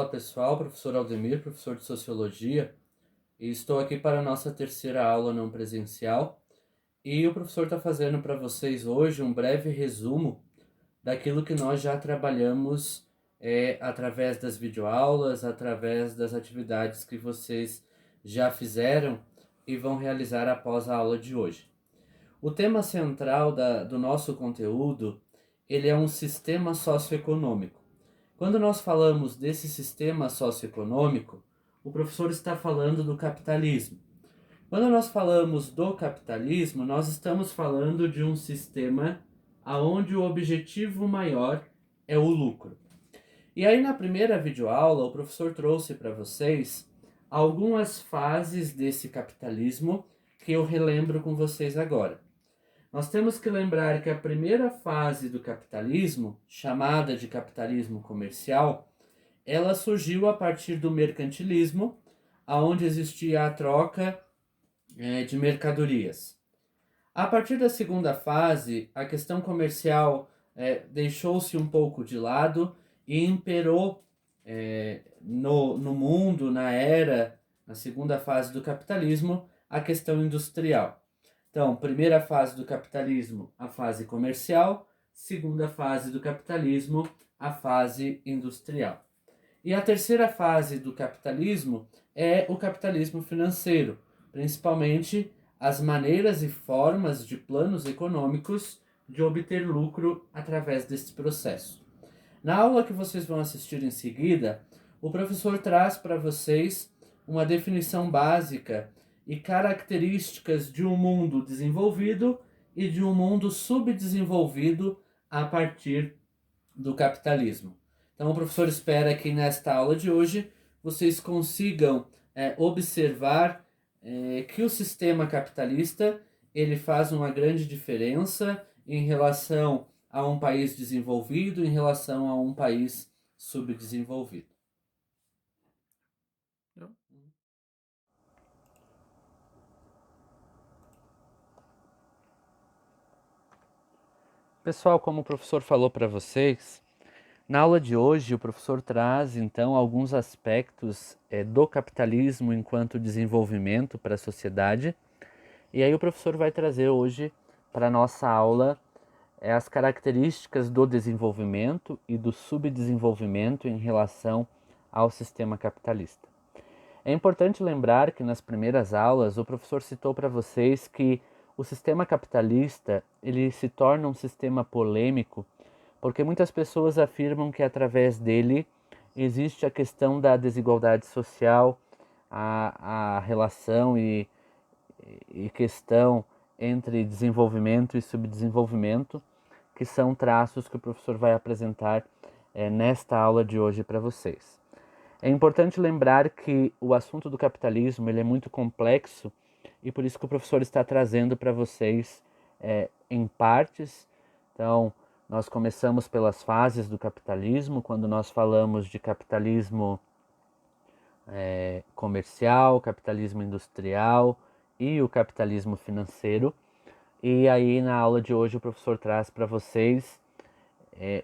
Fala pessoal, professor Aldemir, professor de Sociologia, e estou aqui para a nossa terceira aula não presencial. E o professor está fazendo para vocês hoje um breve resumo daquilo que nós já trabalhamos através das videoaulas, através das atividades que vocês já fizeram e vão realizar após a aula de hoje. O tema central do nosso conteúdo, ele é um sistema socioeconômico. Quando nós falamos desse sistema socioeconômico, o professor está falando do capitalismo. Quando nós falamos do capitalismo, nós estamos falando de um sistema onde o objetivo maior é o lucro. E aí na primeira videoaula, o professor trouxe para vocês algumas fases desse capitalismo que eu relembro com vocês agora. Nós temos que lembrar que a primeira fase do capitalismo, chamada de capitalismo comercial, ela surgiu a partir do mercantilismo, onde existia a troca de mercadorias. A partir da segunda fase, a questão comercial deixou-se um pouco de lado e imperou no mundo, na segunda fase do capitalismo, a questão industrial. Então, primeira fase do capitalismo, a fase comercial, segunda fase do capitalismo, a fase industrial. E a terceira fase do capitalismo é o capitalismo financeiro, principalmente as maneiras e formas de planos econômicos de obter lucro através desse processo. Na aula que vocês vão assistir em seguida, o professor traz para vocês uma definição básica e características de um mundo desenvolvido e de um mundo subdesenvolvido a partir do capitalismo. Então o professor espera que nesta aula de hoje vocês consigam observar que o sistema capitalista ele faz uma grande diferença em relação a um país desenvolvido, em relação a um país subdesenvolvido. Pessoal, como o professor falou para vocês, na aula de hoje o professor traz então alguns aspectos do capitalismo enquanto desenvolvimento para a sociedade. E aí o professor vai trazer hoje para a nossa aula as características do desenvolvimento e do subdesenvolvimento em relação ao sistema capitalista. É importante lembrar que nas primeiras aulas o professor citou para vocês que o sistema capitalista ele se torna um sistema polêmico porque muitas pessoas afirmam que através dele existe a questão da desigualdade social, a relação e questão entre desenvolvimento e subdesenvolvimento, que são traços que o professor vai apresentar nesta aula de hoje para vocês. É importante lembrar que o assunto do capitalismo ele é muito complexo e por isso que o professor está trazendo para vocês em partes. Então, nós começamos pelas fases do capitalismo, quando nós falamos de capitalismo comercial, capitalismo industrial e o capitalismo financeiro. E aí na aula de hoje o professor traz para vocês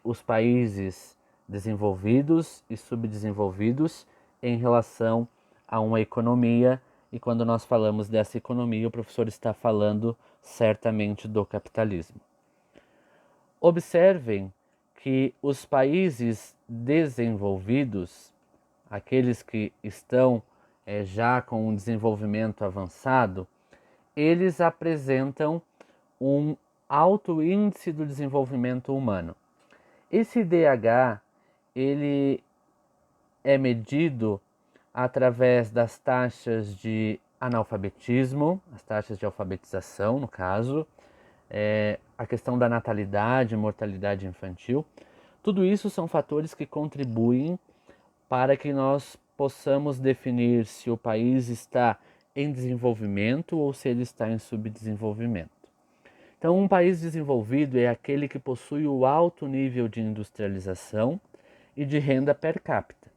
os países desenvolvidos e subdesenvolvidos em relação a uma economia, e quando nós falamos dessa economia, o professor está falando certamente do capitalismo. Observem que os países desenvolvidos, aqueles que estão já com um desenvolvimento avançado, eles apresentam um alto índice do desenvolvimento humano. Esse IDH, ele é medido através das taxas de analfabetismo, as taxas de alfabetização, no caso, a questão da natalidade, mortalidade infantil. Tudo isso são fatores que contribuem para que nós possamos definir se o país está em desenvolvimento ou se ele está em subdesenvolvimento. Então, um país desenvolvido é aquele que possui o alto nível de industrialização e de renda per capita.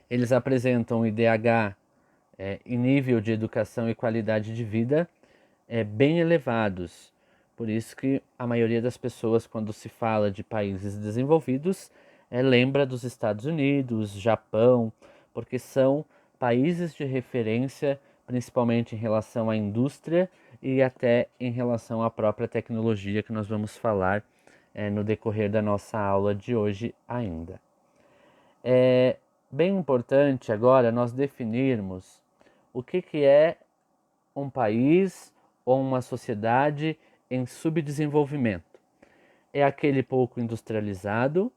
Eles apresentam IDH e nível de educação e qualidade de vida bem elevados. Por isso que a maioria das pessoas, quando se fala de países desenvolvidos, lembra dos Estados Unidos, Japão, porque são países de referência, principalmente em relação à indústria e até em relação à própria tecnologia que nós vamos falar no decorrer da nossa aula de hoje ainda. É bem importante agora nós definirmos o que é um país ou uma sociedade em subdesenvolvimento. É aquele pouco industrializado,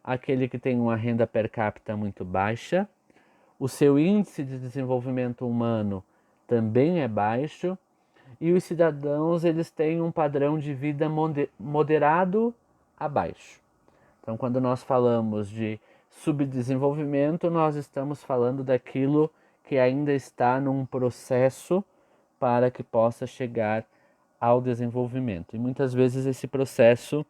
aquele que tem uma renda per capita muito baixa, o seu índice de desenvolvimento humano também é baixo e os cidadãos eles têm um padrão de vida moderado a baixo. Então, quando nós falamos de subdesenvolvimento, nós estamos falando daquilo que ainda está num processo para que possa chegar ao desenvolvimento. E muitas vezes esse processo,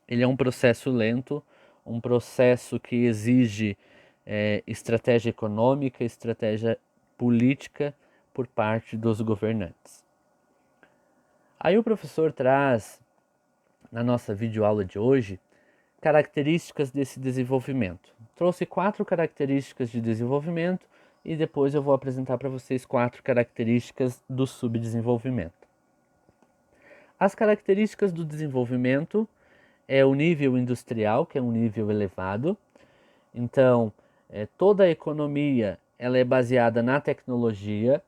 ele é um processo lento, um processo que exige estratégia econômica, estratégia política por parte dos governantes. Aí o professor traz, na nossa videoaula de hoje, características desse desenvolvimento. Trouxe 4 características de desenvolvimento e depois eu vou apresentar para vocês 4 características do subdesenvolvimento. As características do desenvolvimento é o nível industrial, que é um nível elevado. Então, toda a economia ela é baseada na tecnologia.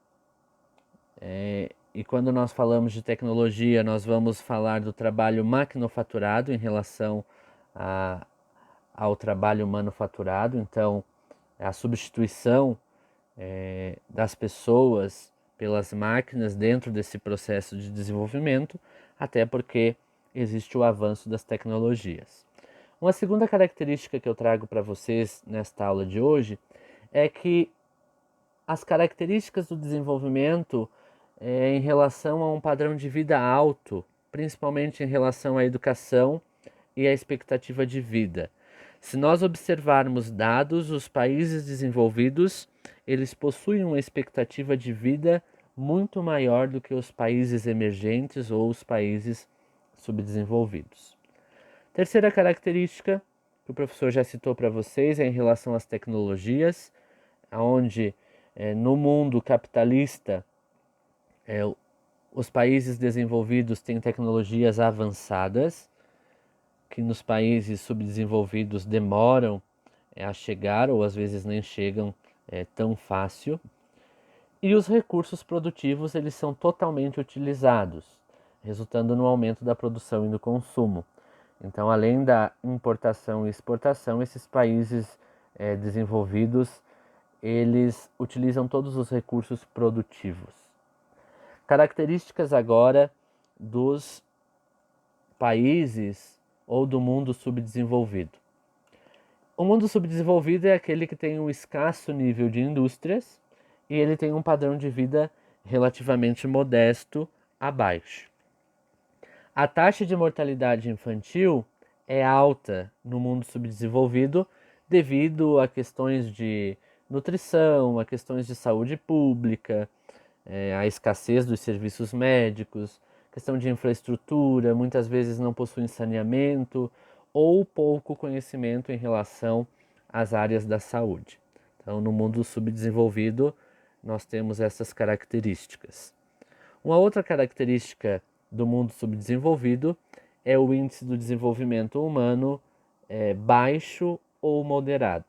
E quando nós falamos de tecnologia, nós vamos falar do trabalho maquinofaturado em relação ao trabalho manufaturado. Então, a substituição das pessoas pelas máquinas dentro desse processo de desenvolvimento, até porque existe o avanço das tecnologias. Uma segunda característica que eu trago para vocês nesta aula de hoje é que as características do desenvolvimento em relação a um padrão de vida alto, principalmente em relação à educação e à expectativa de vida. Se nós observarmos dados, os países desenvolvidos, eles possuem uma expectativa de vida muito maior do que os países emergentes ou os países subdesenvolvidos. Terceira característica que o professor já citou para vocês é em relação às tecnologias, onde no mundo capitalista os países desenvolvidos têm tecnologias avançadas, que nos países subdesenvolvidos demoram a chegar ou às vezes nem chegam tão fácil. E os recursos produtivos eles são totalmente utilizados, resultando no aumento da produção e do consumo. Então, além da importação e exportação, esses países desenvolvidos eles utilizam todos os recursos produtivos. Características agora dos países ou do mundo subdesenvolvido. O mundo subdesenvolvido é aquele que tem um escasso nível de indústrias e ele tem um padrão de vida relativamente modesto abaixo. A taxa de mortalidade infantil é alta no mundo subdesenvolvido devido a questões de nutrição, a questões de saúde pública, a escassez dos serviços médicos, questão de infraestrutura, muitas vezes não possuem saneamento ou pouco conhecimento em relação às áreas da saúde. Então, no mundo subdesenvolvido, nós temos essas características. Uma outra característica do mundo subdesenvolvido é o índice do desenvolvimento humano baixo ou moderado.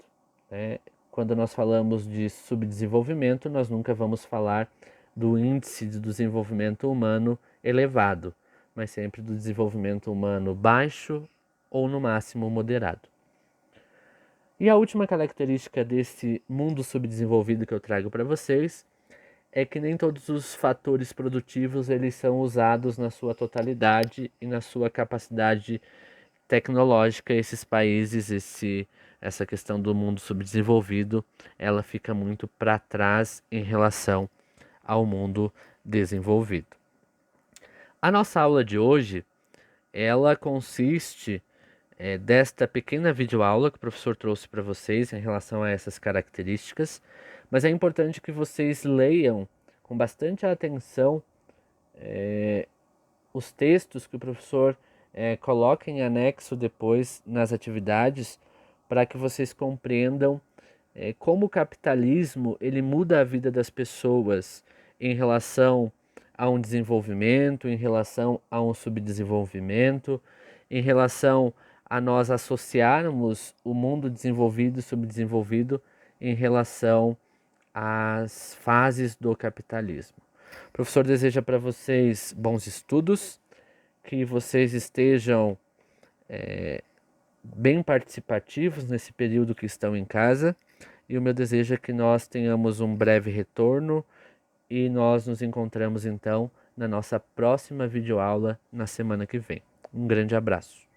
Quando nós falamos de subdesenvolvimento, nós nunca vamos falar do índice de desenvolvimento humano elevado, mas sempre do desenvolvimento humano baixo ou no máximo moderado. E a última característica desse mundo subdesenvolvido que eu trago para vocês é que nem todos os fatores produtivos eles são usados na sua totalidade e na sua capacidade tecnológica. Esses países, essa questão do mundo subdesenvolvido, ela fica muito para trás em relação ao mundo desenvolvido. A nossa aula de hoje, ela consiste desta pequena videoaula que o professor trouxe para vocês em relação a essas características, mas é importante que vocês leiam com bastante atenção os textos que o professor coloca em anexo depois nas atividades, para que vocês compreendam como o capitalismo ele muda a vida das pessoas em relação a um desenvolvimento, em relação a um subdesenvolvimento, em relação a nós associarmos o mundo desenvolvido e subdesenvolvido em relação às fases do capitalismo. O professor deseja para vocês bons estudos, que vocês estejam bem participativos nesse período que estão em casa, e o meu desejo é que nós tenhamos um breve retorno e nós nos encontramos então na nossa próxima videoaula na semana que vem. Um grande abraço.